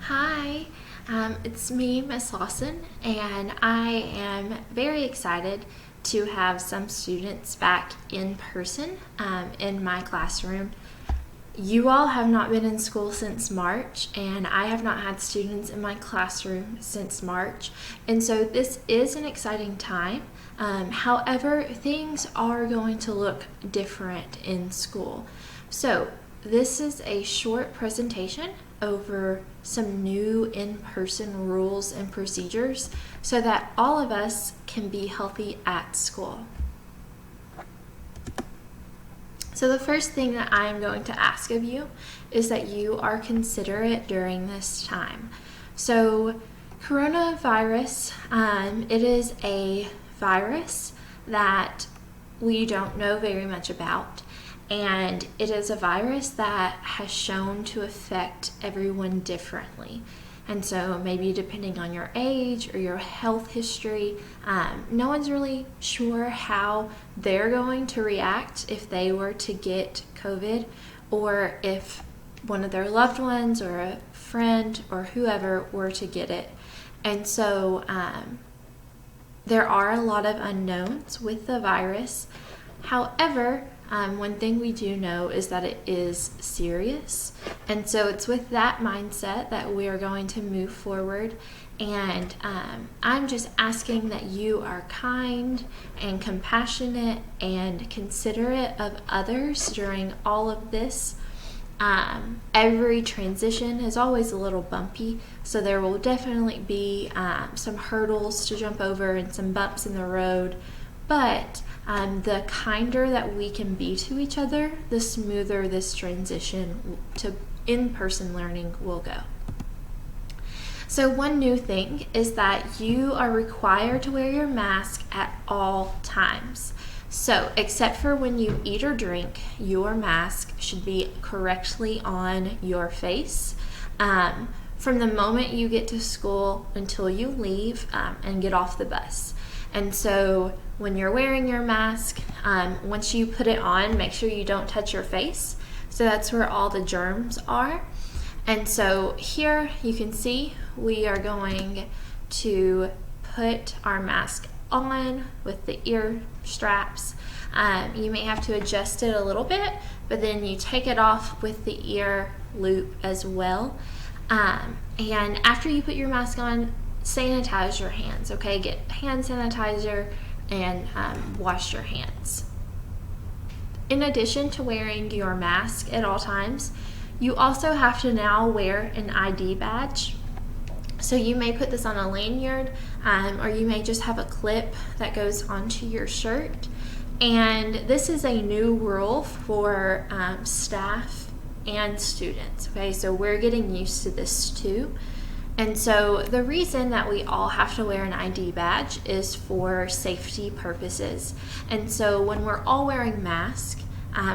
Hi, it's me, Miss Lawson, and I am very excited to have some students back in person in my classroom. You all have not been in school since March, and I have not had students in my classroom since March, and so this is an exciting time. However, things are going to look different in school. So, this is a short presentation over some new in-person rules and procedures so that all of us can be healthy at school. So the first thing that I am going to ask of you is that you are considerate during this time. So coronavirus, it is a virus that we don't know very much about. And it is a virus that has shown to affect everyone differently. And so maybe depending on your age or your health history, no one's really sure how they're going to react if they were to get COVID, or if one of their loved ones or a friend or whoever were to get it. And so there are a lot of unknowns with the virus. However, one thing we do know is that it is serious, and so it's with that mindset that we are going to move forward. And I'm just asking that you are kind and compassionate and considerate of others during all of this. Every transition is always a little bumpy, so there will definitely be some hurdles to jump over and some bumps in the road, but the kinder that we can be to each other, the smoother this transition to in-person learning will go. So one new thing is that you are required to wear your mask at all times. So except for when you eat or drink, your mask should be correctly on your face. From the moment you get to school until you leave and get off the bus. And so when you're wearing your mask, once you put it on, make sure you don't touch your face. So that's where all the germs are. And so here you can see we are going to put our mask on with the ear straps. You may have to adjust it a little bit, but then you take it off with the ear loop as well. And after you put your mask on, sanitize your hands, okay? Get hand sanitizer and wash your hands. In addition to wearing your mask at all times, you also have to now wear an ID badge. So you may put this on a lanyard, or you may just have a clip that goes onto your shirt. And this is a new rule for staff and students, okay? So we're getting used to this too. And so the reason that we all have to wear an ID badge is for safety purposes. And so when we're all wearing masks,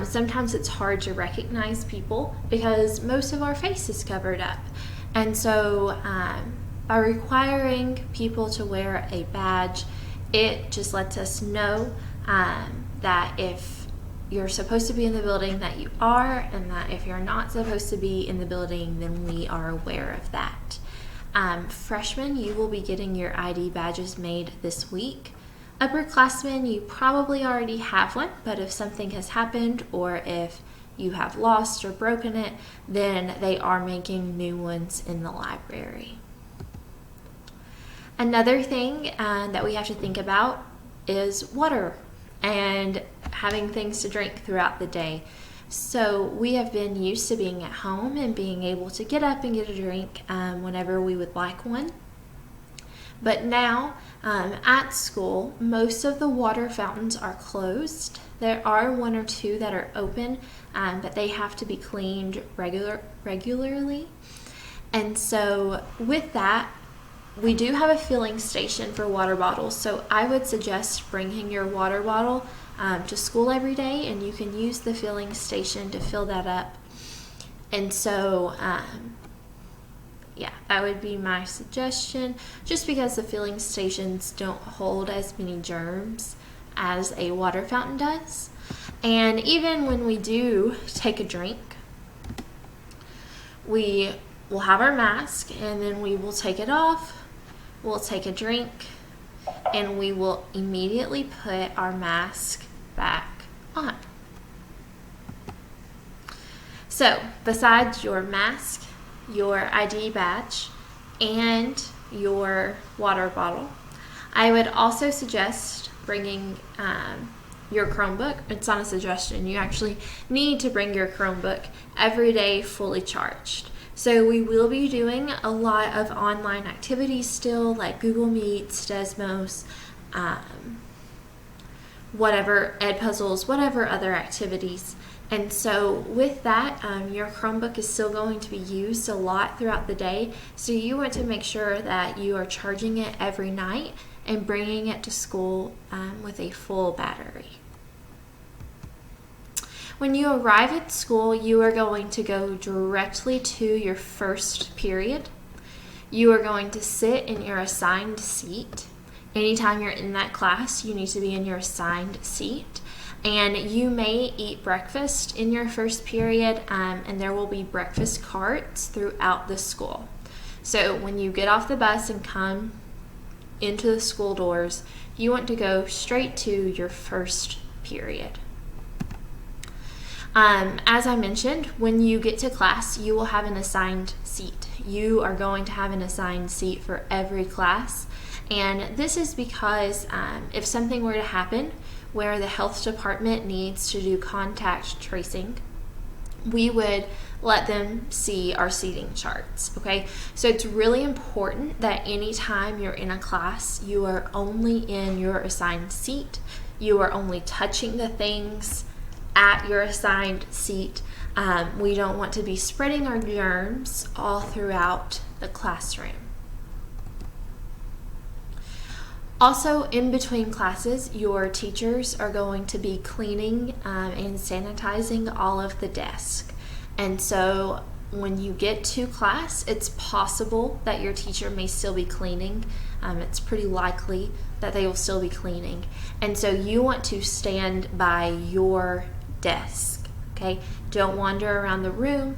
sometimes it's hard to recognize people because most of our face is covered up. And so by requiring people to wear a badge, it just lets us know that if you're supposed to be in the building, that you are, and that if you're not supposed to be in the building, then we are aware of that. Freshmen, you will be getting your ID badges made this week. Upperclassmen, you probably already have one, but if something has happened or if you have lost or broken it, then they are making new ones in the library. Another thing that we have to think about is water and having things to drink throughout the day. So we have been used to being at home and being able to get up and get a drink whenever we would like one. But now at school, most of the water fountains are closed. There are one or two that are open, but they have to be cleaned regularly. And so with that, we do have a filling station for water bottles. So I would suggest bringing your water bottle to school every day, and you can use the filling station to fill that up. And so yeah, that would be my suggestion, just because the filling stations don't hold as many germs as a water fountain does. And even when we do take a drink, we we'll have our mask, and then we will take it off, we'll take a drink, and we will immediately put our mask back on. So, besides your mask, your ID badge, and your water bottle, I would also suggest bringing your Chromebook. It's not a suggestion. You actually need to bring your Chromebook every day fully charged. So we will be doing a lot of online activities still, like Google Meets, Desmos, whatever, Edpuzzles, whatever other activities. And so with that, your Chromebook is still going to be used a lot throughout the day. So you want to make sure that you are charging it every night and bringing it to school with a full battery. When you arrive at school, you are going to go directly to your first period. You are going to sit in your assigned seat. Anytime you're in that class, you need to be in your assigned seat. And you may eat breakfast in your first period, and there will be breakfast carts throughout the school. So when you get off the bus and come into the school doors, you want to go straight to your first period. As I mentioned, when you get to class, you will have an assigned seat. You are going to have an assigned seat for every class. And this is because if something were to happen where the health department needs to do contact tracing, we would let them see our seating charts, okay? So it's really important that anytime you're in a class, you are only in your assigned seat. You are only touching the things at your assigned seat. We don't want to be spreading our germs all throughout the classroom. Also, in between classes, your teachers are going to be cleaning and sanitizing all of the desks. And so when you get to class, it's possible that your teacher may still be cleaning. It's pretty likely that they will still be cleaning. And so you want to stand by your desk, okay? Don't wander around the room.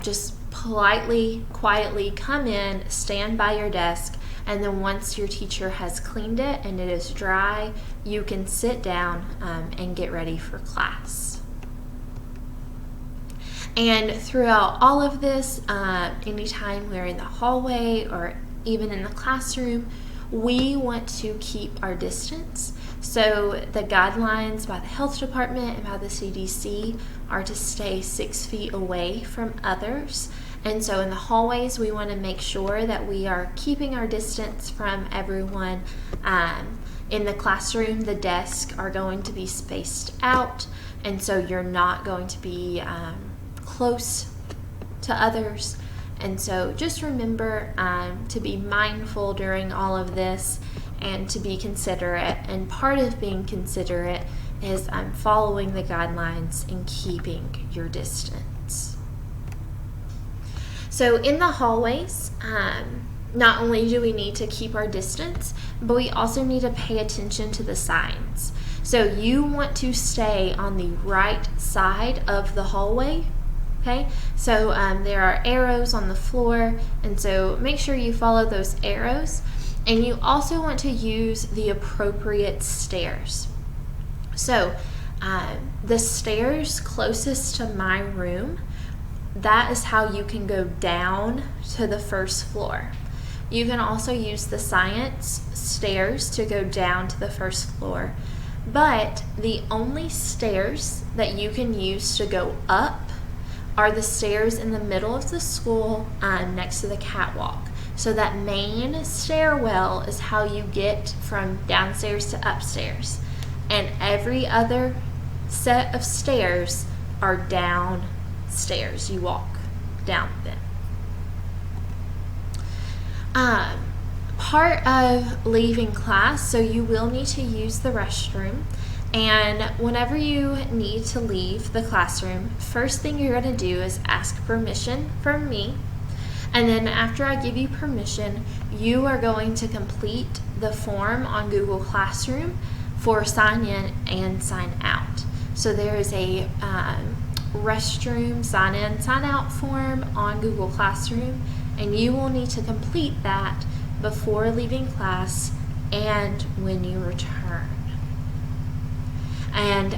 Just politely, quietly come in, stand by your desk, and then once your teacher has cleaned it and it is dry, you can sit down and get ready for class. And throughout all of this, anytime we're in the hallway or even in the classroom, we want to keep our distance. So the guidelines by the health department and by the CDC are to stay 6 feet away from others. And so in the hallways, we want to make sure that we are keeping our distance from everyone. In the classroom, the desks are going to be spaced out, and so you're not going to be close to others. And so just remember to be mindful during all of this and to be considerate. And part of being considerate is following the guidelines and keeping your distance. So in the hallways, not only do we need to keep our distance, but we also need to pay attention to the signs. So you want to stay on the right side of the hallway. Okay, so there are arrows on the floor, and so make sure you follow those arrows. And you also want to use the appropriate stairs. So the stairs closest to my room, that is how you can go down to the first floor. You can also use the science stairs to go down to the first floor, but the only stairs that you can use to go up are the stairs in the middle of the school next to the catwalk. So that main stairwell is how you get from downstairs to upstairs. And every other set of stairs are downstairs. You walk down them. Part of leaving class, so you will need to use the restroom. And whenever you need to leave the classroom, first thing you're going to do is ask permission from me. And then after I give you permission, you are going to complete the form on Google Classroom for sign in and sign out. So there is a restroom sign in, sign out form on Google Classroom, and you will need to complete that before leaving class and when you return. And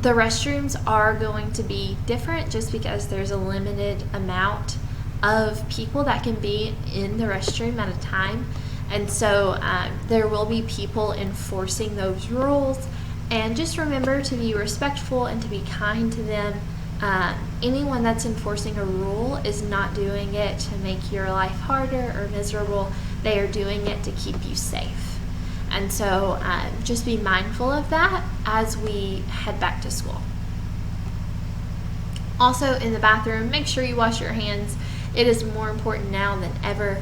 the restrooms are going to be different just because there's a limited amount of people that can be in the restroom at a time. And so there will be people enforcing those rules. And just remember to be respectful and to be kind to them. Anyone that's enforcing a rule is not doing it to make your life harder or miserable. They are doing it to keep you safe. And so just be mindful of that as we head back to school. Also in the bathroom, make sure you wash your hands. It is more important now than ever.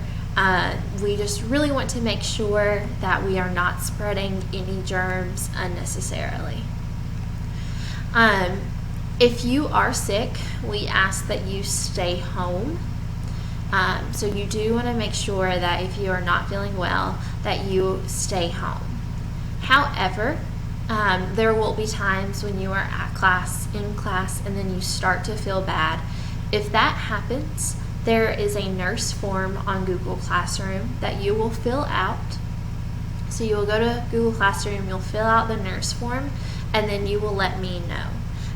We just really want to make sure that we are not spreading any germs unnecessarily. If you are sick, we ask that you stay home. So you do want to make sure that if you are not feeling well, that you stay home. However, there will be times when you are in class, and then you start to feel bad. If that happens, there is a nurse form on Google Classroom that you will fill out. So you will go to Google Classroom, you'll fill out the nurse form, and then you will let me know.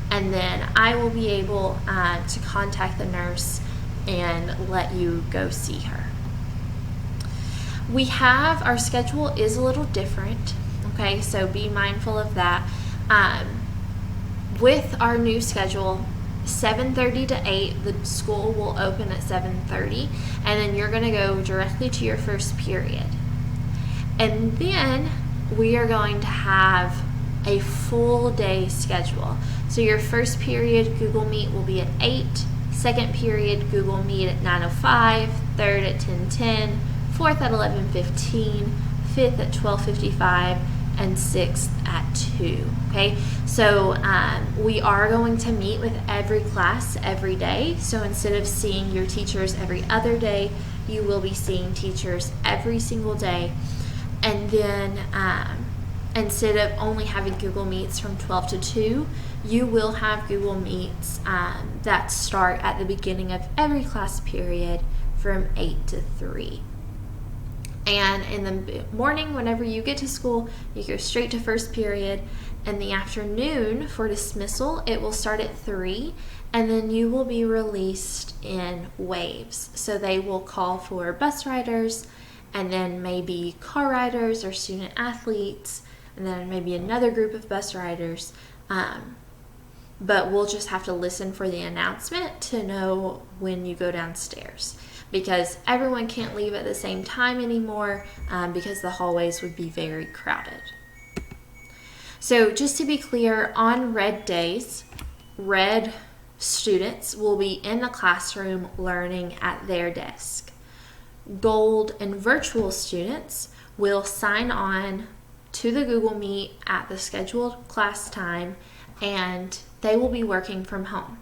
And then I will be able to contact the nurse and let you go see her. Our schedule is a little different, okay? So be mindful of that. With our new schedule, 7:30 to 8, the school will open at 7:30, and then you're going to go directly to your first period. And then we are going to have a full day schedule. So your first period Google Meet will be at 8, second period Google Meet at 9:05, third at 10:10, fourth at 11:15, fifth at 12:55, and sixth at 2. Okay, so we are going to meet with every class every day. So instead of seeing your teachers every other day, you will be seeing teachers every single day. And then instead of only having Google Meets from 12 to 2, you will have Google Meets that start at the beginning of every class period from 8 to 3. And in the morning, whenever you get to school, you go straight to first period. In the afternoon, for dismissal, it will start at 3, and then you will be released in waves. So they will call for bus riders, and then maybe car riders or student athletes, and then maybe another group of bus riders. But we'll just have to listen for the announcement to know when you go downstairs, because everyone can't leave at the same time anymore because the hallways would be very crowded. So just to be clear, on red days, red students will be in the classroom learning at their desk. Gold and virtual students will sign on to the Google Meet at the scheduled class time, and they will be working from home.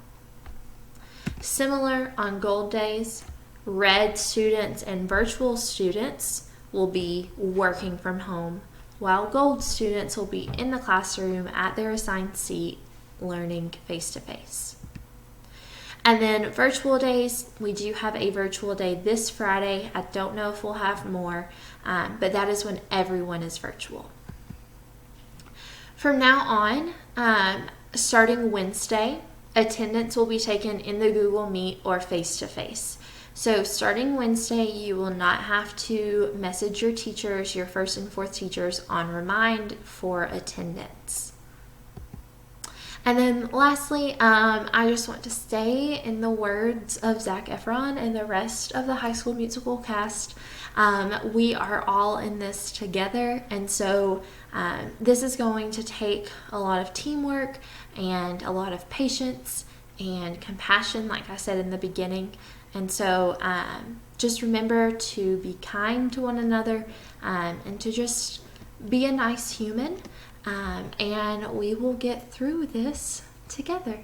Similar on gold days, red students and virtual students will be working from home, while gold students will be in the classroom at their assigned seat learning face-to-face. And then virtual days, we do have a virtual day this Friday. I don't know if we'll have more, but that is when everyone is virtual. From now on, starting Wednesday, attendance will be taken in the Google Meet or face-to-face. So starting Wednesday, you will not have to message your teachers, your first and fourth teachers, on remind for attendance. And then lastly, I just want to say, in the words of Zac Efron and the rest of the High School Musical cast, we are all in this together. And so this is going to take a lot of teamwork and a lot of patience and compassion, like I said in the beginning. And so just remember to be kind to one another and to just be a nice human. And we will get through this together.